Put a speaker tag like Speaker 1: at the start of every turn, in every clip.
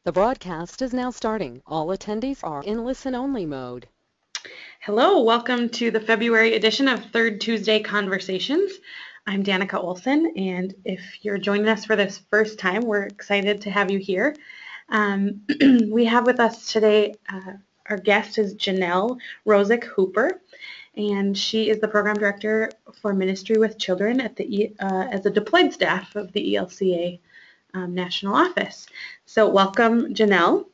Speaker 1: The broadcast is now starting. All attendees are in listen-only mode.
Speaker 2: Hello, welcome to the February edition of Third Tuesday Conversations. I'm Danica Olson, and if you're joining us for this first time, we're excited to have you here. We have with us today, our guest is Janelle Rosick Hooper, and she is the Program Director for Ministry with Children at as a deployed staff of the ELCA National Office. So welcome, Janelle.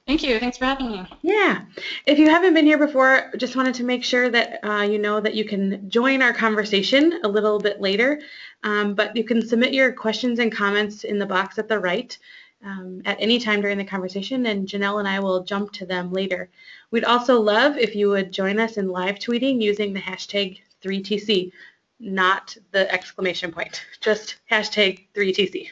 Speaker 3: Thank you. Thanks for having me.
Speaker 2: Yeah. If you haven't been here before, just wanted to make sure that you know that you can join our conversation a little bit later, but you can submit your questions and comments in the box at the right at any time during the conversation, and Janelle and I will jump to them later. We'd also love if you would join us in live tweeting using the hashtag 3TC, not the exclamation point, just hashtag 3TC.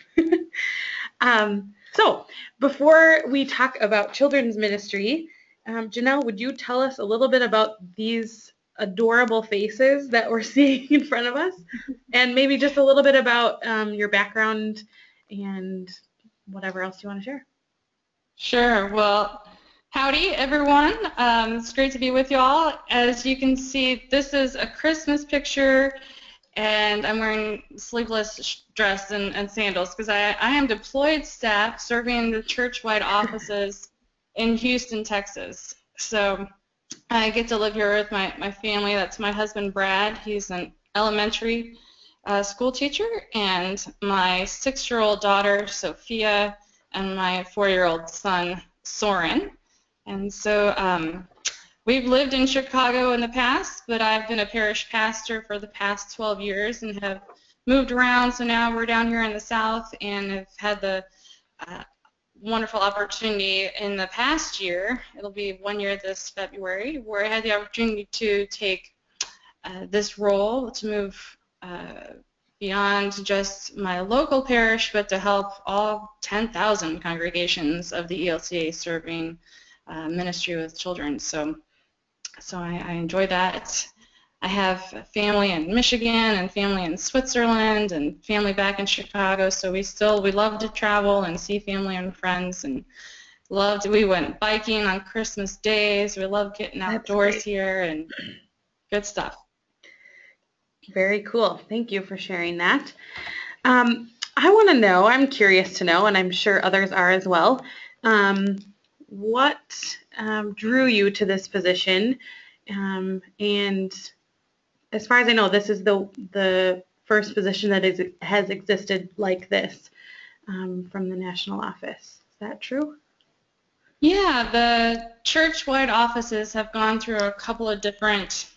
Speaker 2: So before we talk about children's ministry, Janelle, would you tell us a little bit about these adorable faces that we're seeing in front of us, and maybe just a little bit about your background and whatever else you want to share?
Speaker 3: Sure. Well, howdy, everyone. It's great to be with you all. As you can see, this is a Christmas picture, and I'm wearing sleeveless dress and sandals because I am deployed staff serving the church-wide offices in Houston, Texas. So I get to live here with my family. That's my husband, Brad. He's an elementary school teacher, and my 6-year-old daughter, Sophia, and my 4-year-old son, Soren. And so we've lived in Chicago in the past, but I've been a parish pastor for the past 12 years and have moved around. So now we're down here in the South and have had the wonderful opportunity in the past year, it'll be 1 year this February, where I had the opportunity to take this role to move beyond just my local parish, but to help all 10,000 congregations of the ELCA serving ministry with children. So I enjoy that. I have family in Michigan and family in Switzerland and family back in Chicago, so we love to travel and see family and friends, and we went biking on Christmas days. We love getting outdoors here and good stuff.
Speaker 2: Very cool. Thank you for sharing that. I want to know, I'm curious to know, and I'm sure others are as well, what drew you to this position, and as far as I know, this is the first position that has existed like this from the national office. Is that true?
Speaker 3: Yeah, the church-wide offices have gone through a couple of different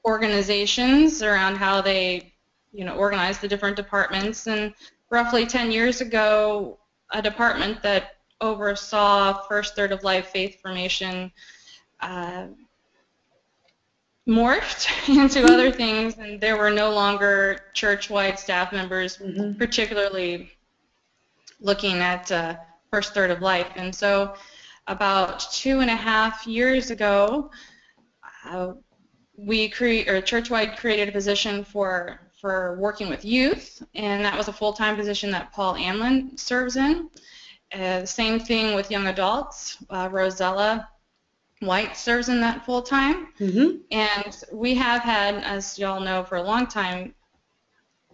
Speaker 3: organizations around how they, organize the different departments. And roughly 10 years ago, a department that oversaw first third of life faith formation morphed into other things, and there were no longer church-wide staff members particularly looking at first third of life. And so about 2.5 years ago, church-wide created a position for working with youth, and that was a full-time position that Paul Amlin serves in. The same thing with young adults. Rosella White serves in that full-time, and we have had, as you all know, for a long time,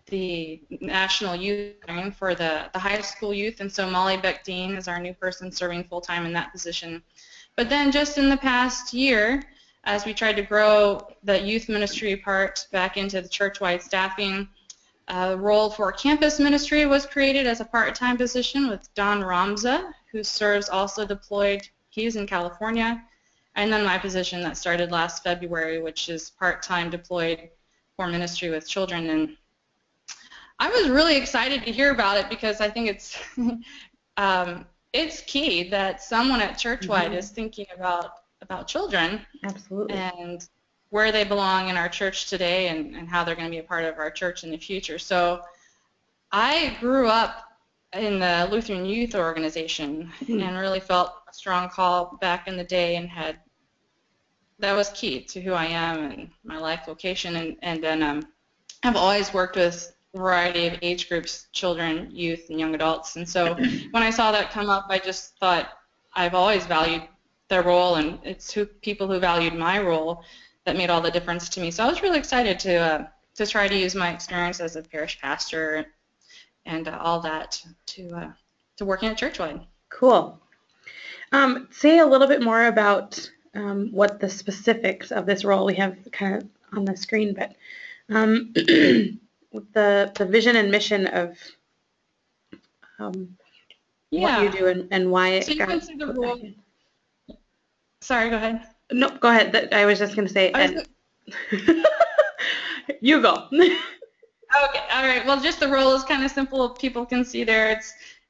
Speaker 3: the National Youth Program for the high school youth, and so Molly Beck-Dean is our new person serving full-time in that position. But then just in the past year, as we tried to grow the youth ministry part back into the church-wide staffing, a role for campus ministry was created as a part-time position with Don Ramza, who serves also deployed. He's in California. And then my position that started last February, which is part-time deployed for ministry with children. And I was really excited to hear about it because I think it's key that someone at Churchwide is thinking about children.
Speaker 2: Absolutely.
Speaker 3: And where they belong in our church today and how they're going to be a part of our church in the future. So I grew up in the Lutheran Youth Organization and really felt a strong call back in the day, and that was key to who I am and my life vocation. And then I've always worked with variety of age groups, children, youth, and young adults. And so when I saw that come up, I just thought I've always valued their role, and it's people who valued my role that made all the difference to me. So I was really excited to try to use my experience as a parish pastor and all that to working at Churchwide.
Speaker 2: Cool. Say a little bit more about what the specifics of this role we have kind of on the screen, but the vision and mission of what you do and why it
Speaker 3: so you can see the role. Sorry, go ahead.
Speaker 2: No, go ahead. I was just going to say. You go.
Speaker 3: Okay, all right. Well, just the role is kind of simple. People can see there.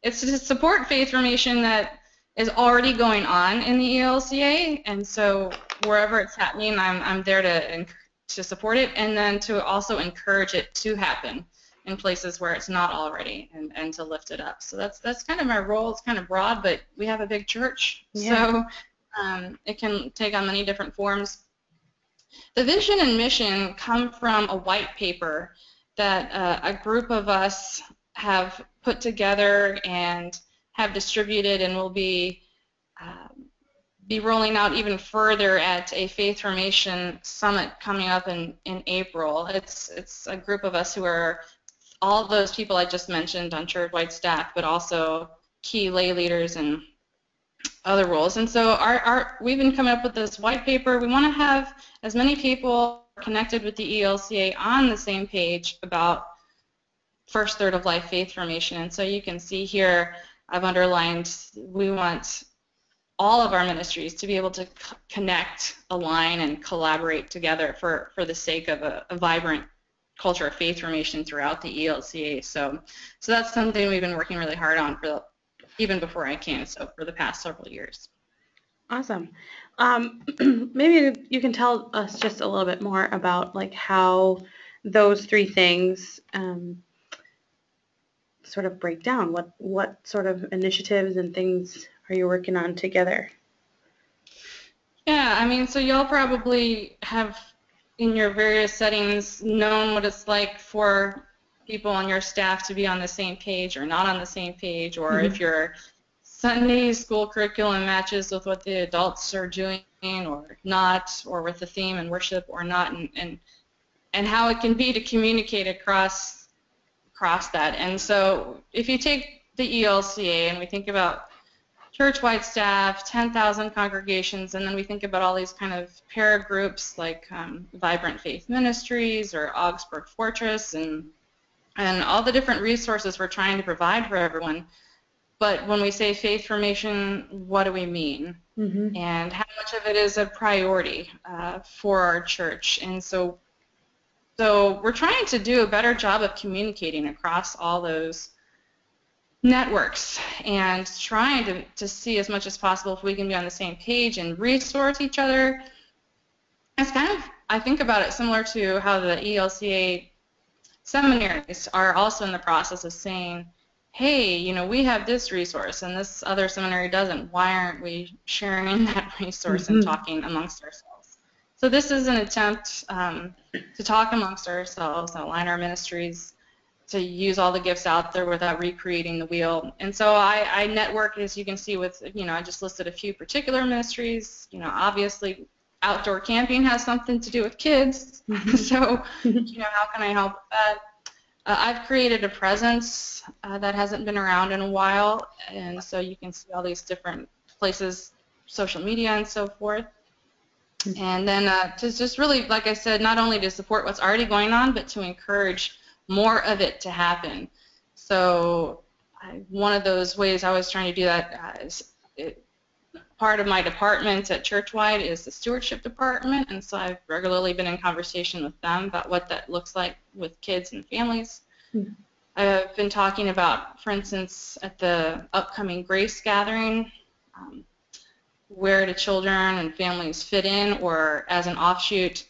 Speaker 3: It's to support faith formation that is already going on in the ELCA, and so wherever it's happening, I'm there to support it, and then to also encourage it to happen in places where it's not already, and to lift it up. So that's kind of my role. It's kind of broad, but we have a big church, so it can take on many different forms. The vision and mission come from a white paper that a group of us have put together and have distributed, and will be rolling out even further at a Faith Formation Summit coming up in April. It's a group of us who are all those people I just mentioned on church-wide staff, but also key lay leaders and other roles. And so we've been coming up with this white paper. We want to have as many people connected with the ELCA on the same page about first third of life faith formation. And so you can see here I've underlined we want all of our ministries to be able to connect, align, and collaborate together for the sake of a vibrant culture of faith formation throughout the ELCA. So that's something we've been working really hard on even before I came, so for the past several years.
Speaker 2: Awesome. Maybe you can tell us just a little bit more about like how those three things sort of break down. What sort of initiatives and things are you working on together?
Speaker 3: Yeah, I mean, so y'all probably have in your various settings known what it's like for people on your staff to be on the same page or not on the same page, or if your Sunday school curriculum matches with what the adults are doing or not, or with the theme and worship or not, and how it can be to communicate across that. And so if you take the ELCA and we think about church-wide staff, 10,000 congregations, and then we think about all these kind of para groups like Vibrant Faith Ministries or Augsburg Fortress and all the different resources we're trying to provide for everyone. But when we say faith formation, what do we mean? And how much of it is a priority for our church? And so we're trying to do a better job of communicating across all those networks and trying to see as much as possible if we can be on the same page and resource each other. It's kind of, I think about it similar to how the ELCA seminaries are also in the process of saying, hey, you know, we have this resource and this other seminary doesn't. Why aren't we sharing that resource and talking amongst ourselves? So this is an attempt to talk amongst ourselves and align our ministries to use all the gifts out there without recreating the wheel. And so I network, as you can see, with, you know, I just listed a few particular ministries. You know, obviously outdoor camping has something to do with kids. So, you know, how can I help with that? I've created a presence that hasn't been around in a while, and so you can see all these different places, social media and so forth. And then to just really, like I said, not only to support what's already going on, but to encourage more of it to happen. So one of those ways I was trying to do that is part of my department at Churchwide is the Stewardship Department, and so I've regularly been in conversation with them about what that looks like with kids and families. I've been talking about, for instance, at the upcoming Grace Gathering, where do children and families fit in, or as an offshoot,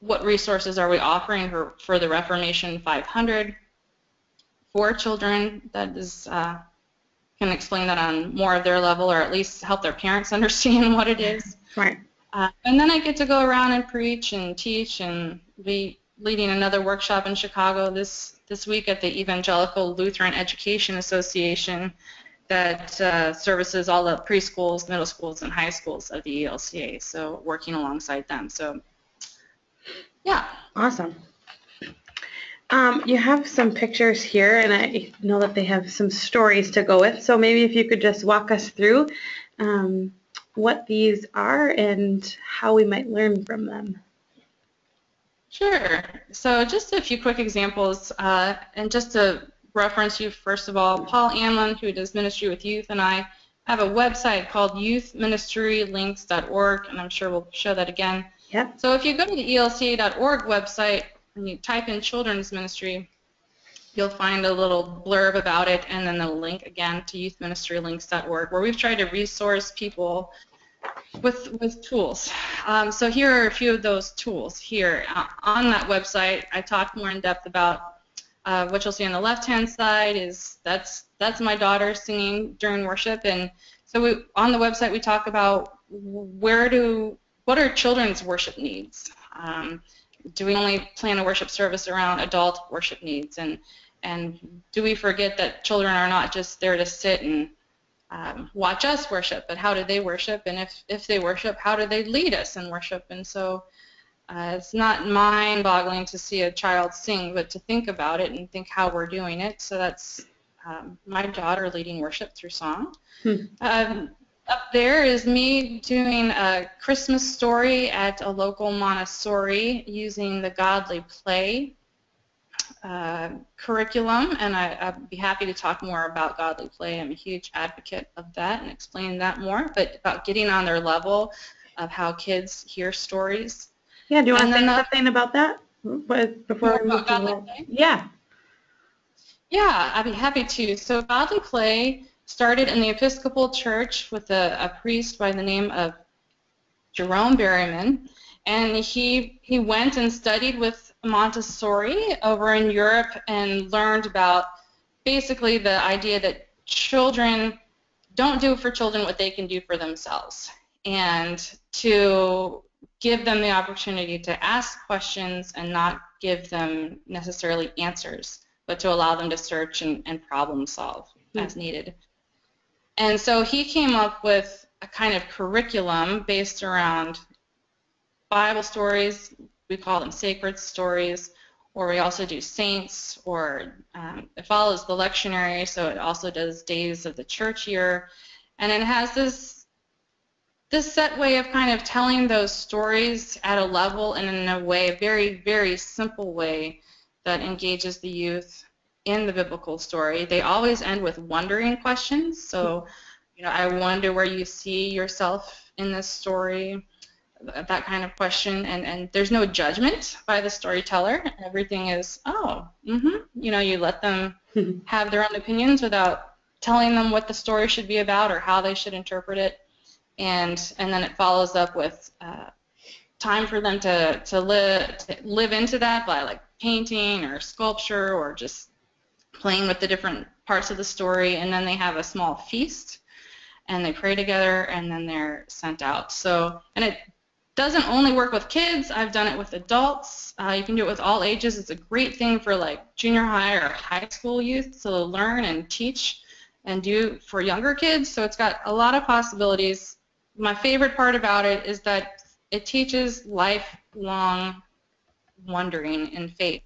Speaker 3: what resources are we offering for the Reformation 500 for children that is can explain that on more of their level, or at least help their parents understand what it is.
Speaker 2: Right.
Speaker 3: And then I get to go around and preach and teach and be leading another workshop in Chicago this week at the Evangelical Lutheran Education Association that services all the preschools, middle schools, and high schools of the ELCA, so working alongside them. So, yeah.
Speaker 2: Awesome. You have some pictures here, and I know that they have some stories to go with, so maybe if you could just walk us through what these are and how we might learn from them.
Speaker 3: Sure. So just a few quick examples, and just to reference you, first of all, Paul Amlin, who does ministry with youth, and I have a website called youthministrylinks.org, and I'm sure we'll show that again.
Speaker 2: Yep.
Speaker 3: So if you go to the elca.org website and you type in children's ministry, you'll find a little blurb about it, and then the link again to youthministrylinks.org, where we've tried to resource people with tools. So here are a few of those tools here. On that website, I talk more in depth about what you'll see on the left-hand side is that's my daughter singing during worship, and so on the website we talk about what are children's worship needs. Do we only plan a worship service around adult worship needs, and do we forget that children are not just there to sit and watch us worship, but how do they worship, and if they worship, how do they lead us in worship? And so it's not mind-boggling to see a child sing, but to think about it and think how we're doing it. So that's my daughter leading worship through song. Up there is me doing a Christmas story at a local Montessori using the Godly Play curriculum, and I'd be happy to talk more about Godly Play. I'm a huge advocate of that and explain that more, but about getting on their level of how kids hear stories.
Speaker 2: Yeah, do you want to say something about that before we move
Speaker 3: Godly
Speaker 2: on?
Speaker 3: Play?
Speaker 2: Yeah.
Speaker 3: Yeah, I'd be happy to. So Godly Play started in the Episcopal Church with a priest by the name of Jerome Berryman, and he went and studied with Montessori over in Europe and learned about basically the idea that children don't do for children what they can do for themselves, and to give them the opportunity to ask questions and not give them necessarily answers, but to allow them to search and problem solve as needed. And so he came up with a kind of curriculum based around Bible stories. We call them sacred stories, or we also do saints, or it follows the lectionary, so it also does days of the church year. And it has this set way of kind of telling those stories at a level and in a way, a very, very simple way that engages the youth in the biblical story. They always end with wondering questions. So, I wonder where you see yourself in this story, that kind of question. And there's no judgment by the storyteller. Everything is, you let them have their own opinions without telling them what the story should be about or how they should interpret it. And then it follows up with time for them to live into that by like painting or sculpture or just playing with the different parts of the story. And then they have a small feast and they pray together and then they're sent out. So, and it doesn't only work with kids. I've done it with adults. You can do it with all ages. It's a great thing for like junior high or high school youth to learn and teach and do for younger kids. So it's got a lot of possibilities. My favorite part about it is that it teaches lifelong wondering in faith,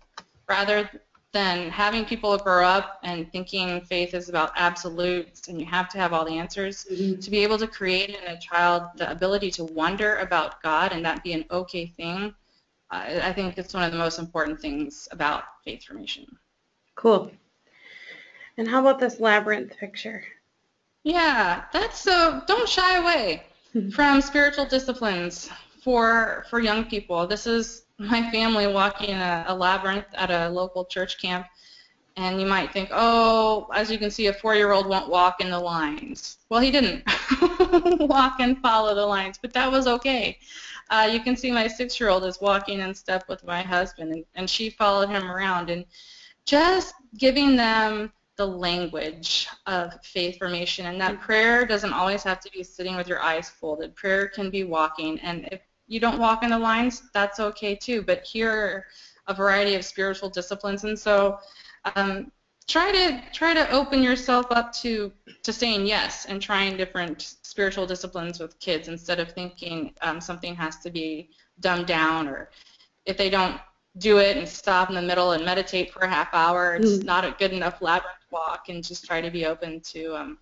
Speaker 3: rather than having people grow up and thinking faith is about absolutes and you have to have all the answers. To be able to create in a child the ability to wonder about God and that be an okay thing, I think it's one of the most important things about faith formation.
Speaker 2: Cool. And how about this labyrinth picture?
Speaker 3: Yeah, that's so. Don't shy away from spiritual disciplines for young people. This is my family walking a labyrinth at a local church camp, and you might think, oh, as you can see, a 4-year-old won't walk in the lines. Well, he didn't walk and follow the lines, but that was okay. You can see my 6-year-old is walking in step with my husband, and she followed him around, and just giving them the language of faith formation, and that prayer doesn't always have to be sitting with your eyes folded. Prayer can be walking, and if you don't walk in the lines, that's okay too, but here a variety of spiritual disciplines, and so try to open yourself up to saying yes and trying different spiritual disciplines with kids instead of thinking something has to be dumbed down, or if they don't do it and stop in the middle and meditate for a half hour, it's not a good enough labyrinth walk, and just try to be open to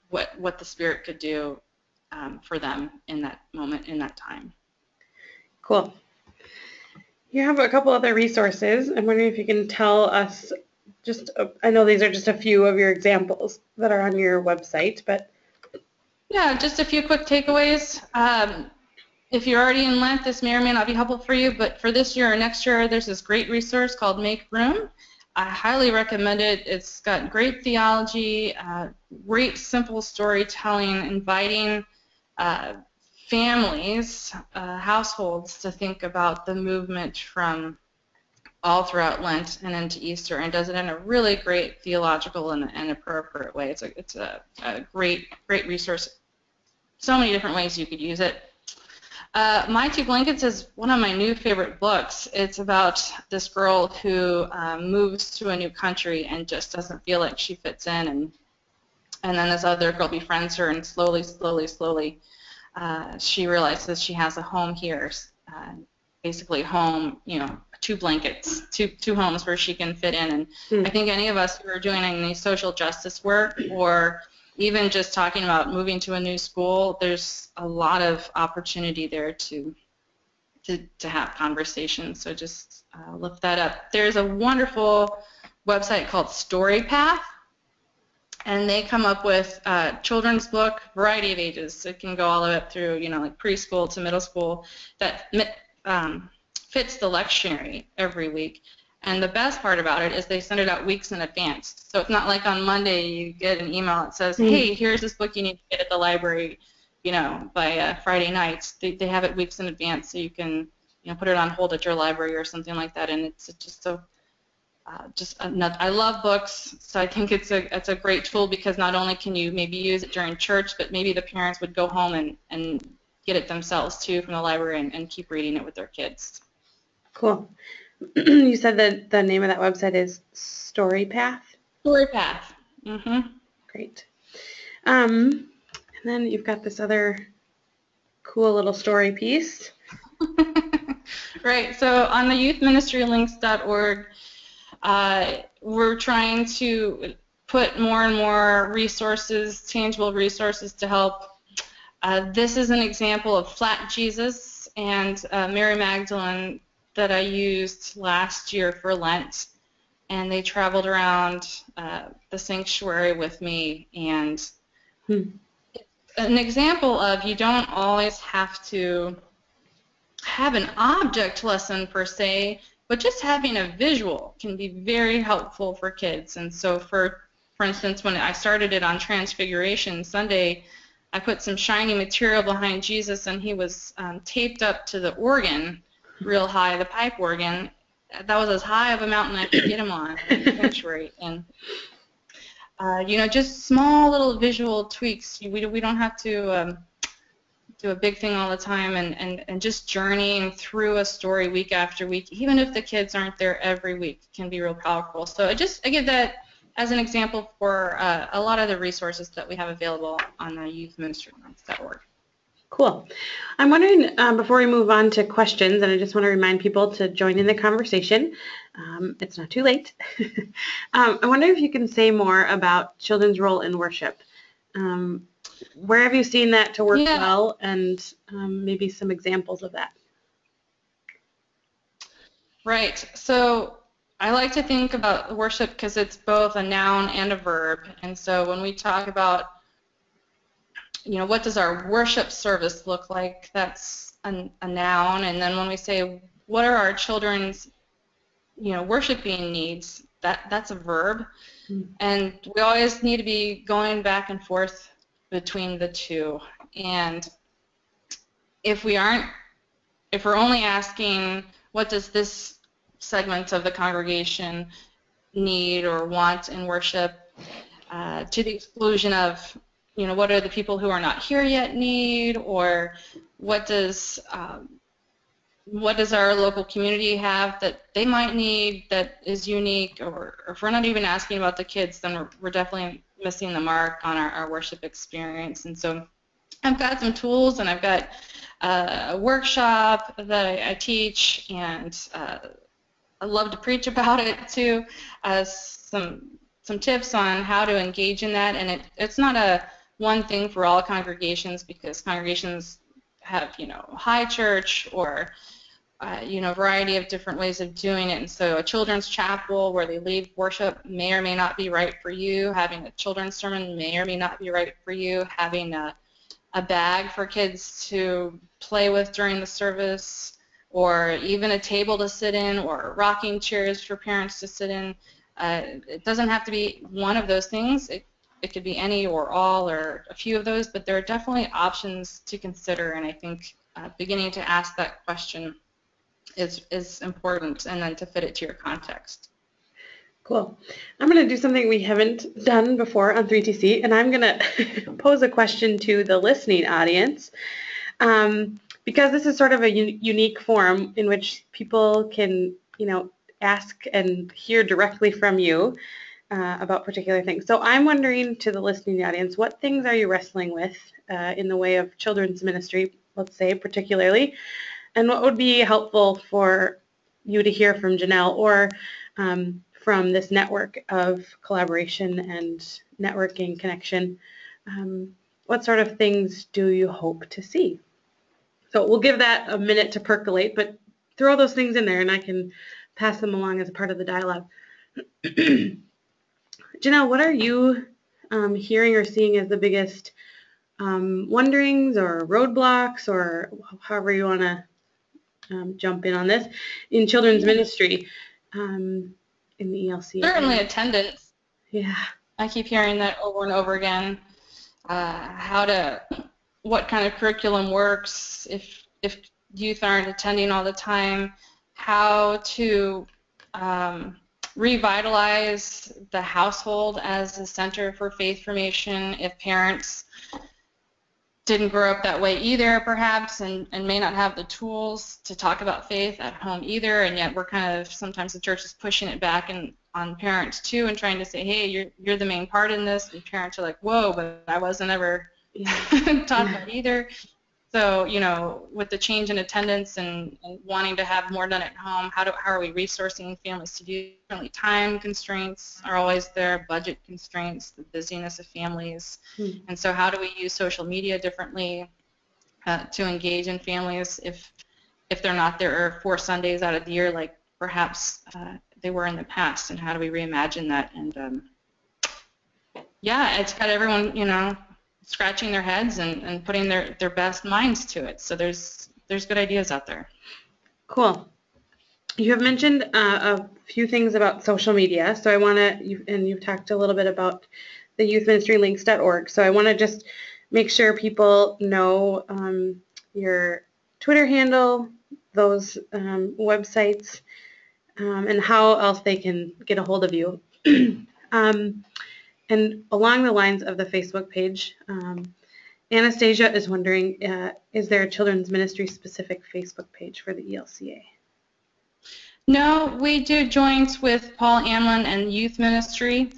Speaker 3: what the Spirit could do for them in that moment, in that time.
Speaker 2: Cool. You have a couple other resources. I'm wondering if you can tell us I know these are just a few of your examples that are on your website, but.
Speaker 3: Yeah, just a few quick takeaways. If you're already in Lent, this may or may not be helpful for you, but for this year or next year, there's this great resource called Make Room. I highly recommend it. It's got great theology, great simple storytelling, inviting families, households to think about the movement from all throughout Lent and into Easter, and does it in a really great theological and appropriate way. It's a great resource. So many different ways you could use it. My Two Blankets is one of my new favorite books. It's about this girl who moves to a new country and just doesn't feel like she fits in, and then this other girl befriends her, and slowly, she realizes she has a home here. Basically, home, two blankets, two homes where she can fit in. And I think any of us who are doing any social justice work, or even just talking about moving to a new school, there's a lot of opportunity there to have conversations. So just look that up. There's a wonderful website called StoryPath, and they come up with children's book, variety of ages. It can go all the way up through, like preschool to middle school, that fits the lectionary every week. And the best part about it is they send it out weeks in advance. So it's not like on Monday you get an email that says, hey, here's this book you need to get at the library, by Friday night. They have it weeks in advance, so you can, put it on hold at your library or something like that. And it's just so, I love books, so I think it's a great tool, because not only can you maybe use it during church, but maybe the parents would go home and get it themselves too from the library and keep reading it with their kids. Cool.
Speaker 2: You said that the name of that website is StoryPath?
Speaker 3: StoryPath. Mm-hmm.
Speaker 2: Great. And then you've got this other cool little story piece.
Speaker 3: Right. So on the youthministrylinks.org, we're trying to put more and more resources, tangible resources to help. This is an example of Flat Jesus and Mary Magdalene that I used last year for Lent, and they traveled around the sanctuary with me, and it's an example of you don't always have to have an object lesson per se, but just having a visual can be very helpful for kids. And so for instance, when I started it on Transfiguration Sunday, I put some shiny material behind Jesus, and he was taped up to the organ real high, the pipe organ. That was as high of a mountain I could get him on in the sanctuary. And, just small little visual tweaks. We don't have to do a big thing all the time, and just journeying through a story week after week, even if the kids aren't there every week, can be real powerful. So I give that as an example for a lot of the resources that we have available on the youthministry.org.
Speaker 2: Cool. I'm wondering, before we move on to questions, and I just want to remind people to join in the conversation. It's not too late. I wonder if you can say more about children's role in worship. Where have you seen that to work well, and maybe some examples of that?
Speaker 3: Right. So I like to think about worship because it's both a noun and a verb. And so when we talk about what does our worship service look like? That's a noun. And then when we say, what are our children's, worshiping needs? That's a verb. And we always need to be going back and forth between the two. And if we're only asking, what does this segment of the congregation need or want in worship, to the exclusion of what are the people who are not here yet need, or what does what does our local community have that they might need that is unique, or if we're not even asking about the kids, then we're definitely missing the mark on our worship experience. And so I've got some tools, and I've got a workshop that I teach, and I love to preach about it too. Some tips on how to engage in that, and it's not a one thing for all congregations, because congregations have, high church or a variety of different ways of doing it. And so a children's chapel where they lead worship may or may not be right for you. Having a children's sermon may or may not be right for you. Having a bag for kids to play with during the service, or even a table to sit in, or rocking chairs for parents to sit in. It doesn't have to be one of those things. It could be any or all or a few of those, but there are definitely options to consider, and I think beginning to ask that question is important, and then to fit it to your context.
Speaker 2: Cool. I'm going to do something we haven't done before on 3TC, and I'm going to pose a question to the listening audience, because this is sort of a unique forum in which people can, ask and hear directly from you about particular things. So I'm wondering, to the listening audience, what things are you wrestling with in the way of children's ministry, let's say, particularly, and what would be helpful for you to hear from Janelle, or from this network of collaboration and networking connection? What sort of things do you hope to see? So we'll give that a minute to percolate, but throw those things in there and I can pass them along as a part of the dialogue. Janelle, what are you hearing or seeing as the biggest wonderings or roadblocks, or however you want to jump in on this, in children's ministry in the ELCA?
Speaker 3: Certainly attendance.
Speaker 2: Yeah.
Speaker 3: I keep hearing that over and over again. What kind of curriculum works if youth aren't attending all the time, how to revitalize the household as a center for faith formation if parents didn't grow up that way either, perhaps, and may not have the tools to talk about faith at home either, and yet we're kind of, sometimes the church is pushing it back on parents too, and trying to say, hey, you're the main part in this, and parents are like, whoa, but I wasn't ever taught that either. So, with the change in attendance and wanting to have more done at home, how are we resourcing families to do differently? Time constraints are always there, budget constraints, the busyness of families. And so how do we use social media differently to engage in families if they're not there 4 Sundays out of the year like perhaps they were in the past? And how do we reimagine that? And it's got everyone, scratching their heads and putting their best minds to it. So there's good ideas out there.
Speaker 2: Cool. You have mentioned a few things about social media. So I want to, and you've talked a little bit about the youthministrylinks.org. So I want to just make sure people know your Twitter handle, those websites, and how else they can get a hold of you. And along the lines of the Facebook page, Anastasia is wondering, is there a children's ministry specific Facebook page for the ELCA?
Speaker 3: No, we do joints with Paul Amlin and youth ministry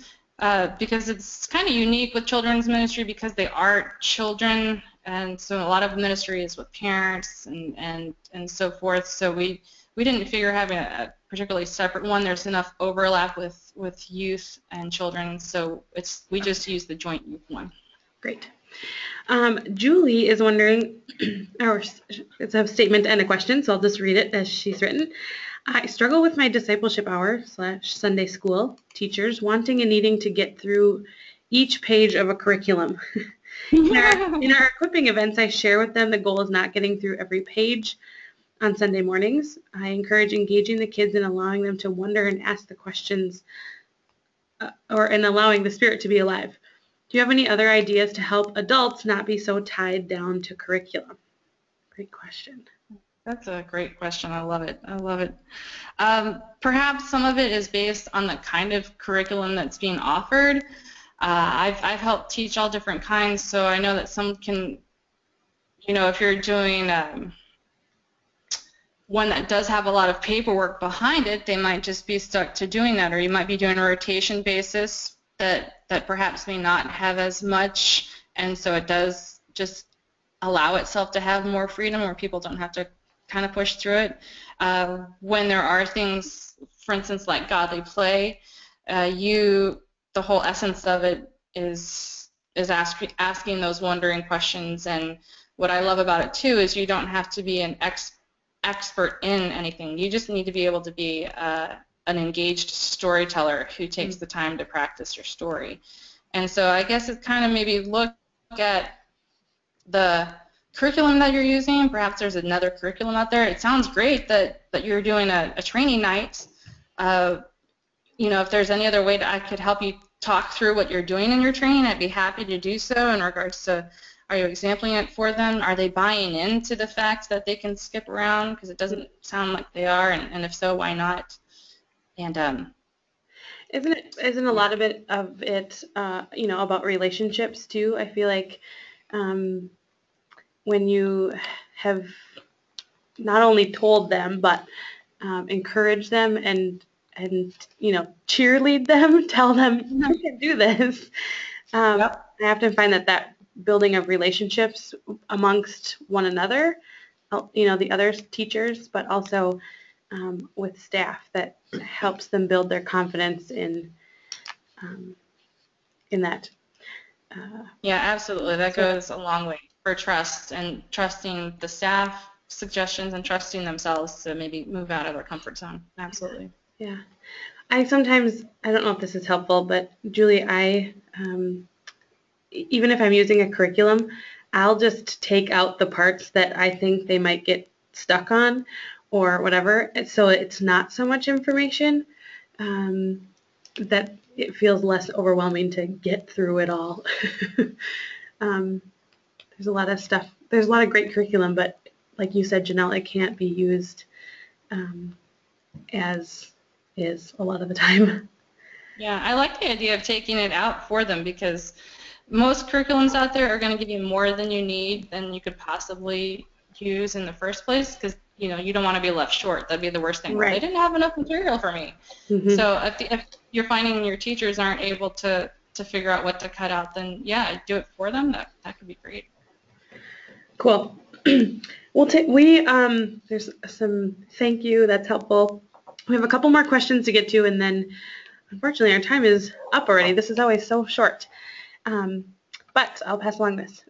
Speaker 3: because it's kind of unique with children's ministry because they are children, and so a lot of ministry is with parents and so forth. So we didn't figure having a particularly separate one. There's enough overlap with youth and children, so we just use the joint youth one.
Speaker 2: Great. Julie is wondering, or it's a statement and a question, so I'll just read it as she's written. I struggle with my discipleship hour / Sunday school teachers wanting and needing to get through each page of a curriculum. In our equipping events, I share with them the goal is not getting through every page on Sunday mornings. I encourage engaging the kids and allowing them to wonder and ask the questions, and allowing the spirit to be alive. Do you have any other ideas to help adults not be so tied down to curriculum? Great question.
Speaker 3: That's a great question. I love it. Perhaps some of it is based on the kind of curriculum that's being offered. I've helped teach all different kinds, so I know that some can, if you're doing one that does have a lot of paperwork behind it, they might just be stuck to doing that, or you might be doing a rotation basis that perhaps may not have as much, and so it does just allow itself to have more freedom where people don't have to kind of push through it. When there are things, for instance, like godly play, the whole essence of it is asking those wondering questions, and what I love about it too is you don't have to be an expert in anything. You just need to be able to be an engaged storyteller who takes the time to practice your story. And so I guess it's kind of maybe look at the curriculum that you're using. Perhaps there's another curriculum out there. It sounds great that you're doing a training night. If there's any other way that I could help you talk through what you're doing in your training, I'd be happy to do so in regards to, are you exampling it for them? Are they buying into the fact that they can skip around? Because it doesn't sound like they are, and if so, why not? And
Speaker 2: isn't a lot of it about relationships too? I feel like when you have not only told them but encourage them and cheerlead them, tell them you can do this.
Speaker 3: Yep.
Speaker 2: I often find that building of relationships amongst one another, the other teachers, but also with staff, that helps them build their confidence in that.
Speaker 3: Yeah, absolutely. That goes a long way for trust and trusting the staff suggestions and trusting themselves to maybe move out of their comfort zone. Absolutely.
Speaker 2: Yeah. I don't know if this is helpful, but Julie, even if I'm using a curriculum, I'll just take out the parts that I think they might get stuck on or whatever. So it's not so much information that it feels less overwhelming to get through it all. There's a lot of stuff. There's a lot of great curriculum, but like you said, Janelle, it can't be used as is a lot of the time.
Speaker 3: Yeah, I like the idea of taking it out for them, because most curriculums out there are going to give you more than you need than you could possibly use in the first place, because you don't want to be left short. That'd be the worst thing.
Speaker 2: Right.
Speaker 3: They didn't have enough material for me.
Speaker 2: Mm-hmm.
Speaker 3: So if you're finding your teachers aren't able to figure out what to cut out, then yeah, do it for them. That could be great.
Speaker 2: Cool. There's some thank you. That's helpful. We have a couple more questions to get to, and then unfortunately our time is up already. This is always so short. But I'll pass along this.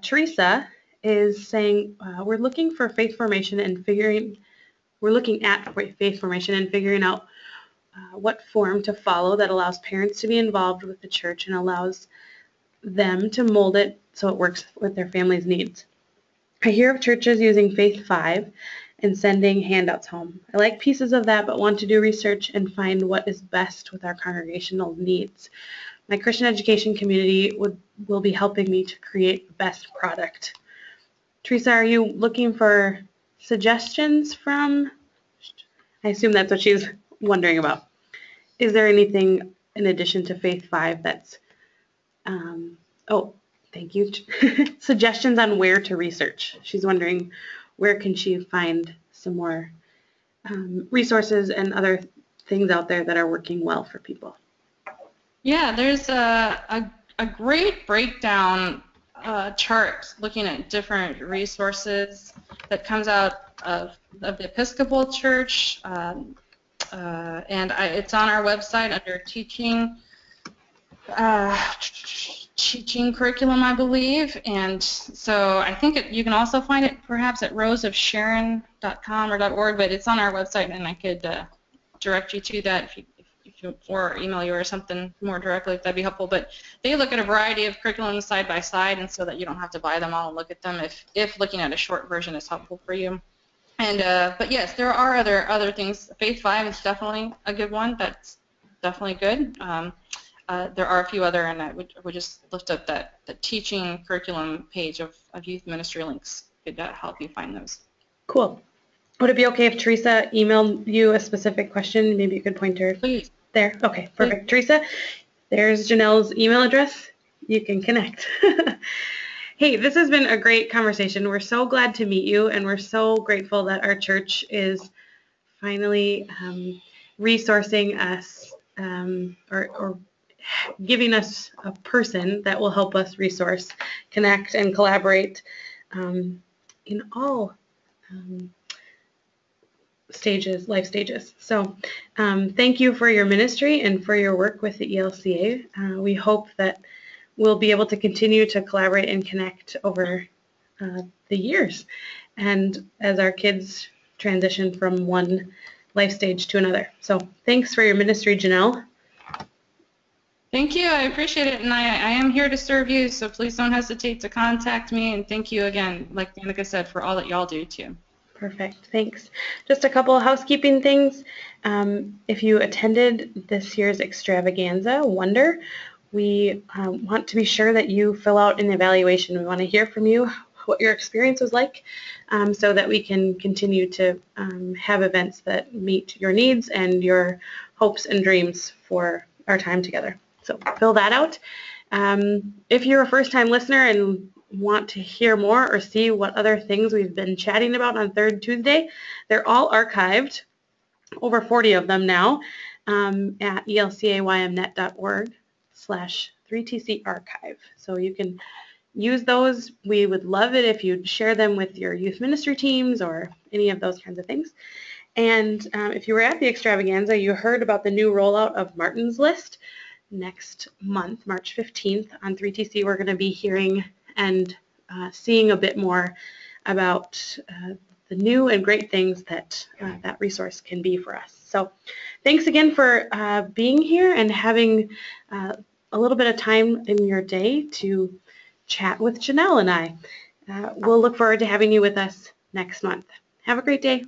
Speaker 2: Teresa is saying we're looking at faith formation and figuring out what form to follow that allows parents to be involved with the church and allows them to mold it so it works with their family's needs. I hear of churches using Faith 5 and sending handouts home. I like pieces of that, but want to do research and find what is best with our congregational needs. My Christian education community will be helping me to create the best product. Teresa, are you looking for suggestions from? I assume that's what she's wondering about. Is there anything in addition to Faith 5 that's, thank you, suggestions on where to research? She's wondering where can she find some more resources and other things out there that are working well for people.
Speaker 3: Yeah, there's a great breakdown chart looking at different resources that comes out of the Episcopal Church, and it's on our website under teaching curriculum, I believe, and so I think you can also find it perhaps at roseofsharon.com or .org, but it's on our website, and I could direct you to that if you or email you or something more directly, if that'd be helpful. But they look at a variety of curriculums side by side, and so that you don't have to buy them all and look at them if looking at a short version is helpful for you. And but yes, there are other things. Faith 5 is definitely a good one. That's definitely good. There are a few other, and I would just lift up the teaching curriculum page of youth ministry links. Could help you find those.
Speaker 2: Cool. Would it be okay if Teresa emailed you a specific question? Maybe you could point her
Speaker 3: Please.
Speaker 2: There. Okay, perfect. Please. Teresa, there's Janelle's email address. You can connect. Hey, this has been a great conversation. We're so glad to meet you, and we're so grateful that our church is finally resourcing us or giving us a person that will help us resource, connect, and collaborate in all life stages. So thank you for your ministry and for your work with the ELCA. We hope that we'll be able to continue to collaborate and connect over the years and as our kids transition from one life stage to another. So thanks for your ministry, Janelle.
Speaker 3: Thank you. I appreciate it, and I am here to serve you, so please don't hesitate to contact me, and thank you again, like Danica said, for all that y'all do, too.
Speaker 2: Perfect. Thanks. Just a couple of housekeeping things. If you attended this year's extravaganza, Wonder, we want to be sure that you fill out an evaluation. We want to hear from you what your experience was like so that we can continue to have events that meet your needs and your hopes and dreams for our time together. So fill that out. If you're a first-time listener and want to hear more or see what other things we've been chatting about on Third Tuesday, they're all archived, over 40 of them now, at elcaymnet.org/3TC archive. So you can use those. We would love it if you'd share them with your youth ministry teams or any of those kinds of things. And if you were at the extravaganza, you heard about the new rollout of Martin's List. Next month, March 15th, on 3TC, we're going to be hearing and seeing a bit more about the new and great things that that resource can be for us. So thanks again for being here and having a little bit of time in your day to chat with Janelle and I. We'll look forward to having you with us next month. Have a great day.